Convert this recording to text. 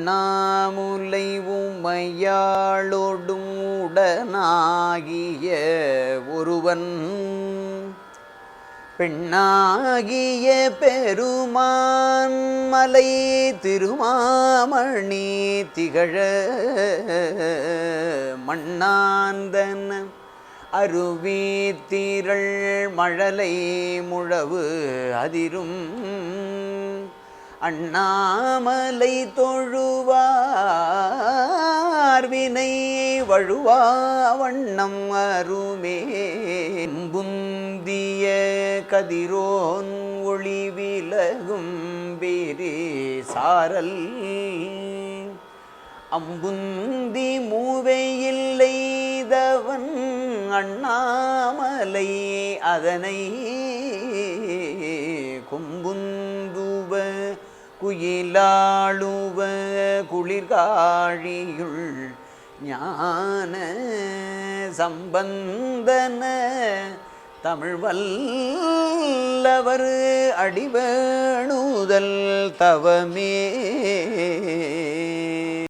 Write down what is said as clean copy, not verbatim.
உண்ணாமுலை உமையாளொடும் உடனாகிய ஒருவன் பெண்ணாகிய பெருமான் மலை திருமாமணி திகழ மண்ணாந்தன அருவி திரள் மழலை முழவு அதிரும் அண்ணாமலை தொழுவார் வினை வழுவா வண்ணம் அருமே புந்திய கதிரோன் ஒளி விலகும் வீரி சாரல் அம்புந்தி மூவையில்லைதவன் அண்ணாமலை அதனை கொம்புந்துவ குயிலாளுவ குளிர்காழியுள் ஞான சம்பந்தன தமிழ் வல்லவர் அடிவேணுதல் தவமே.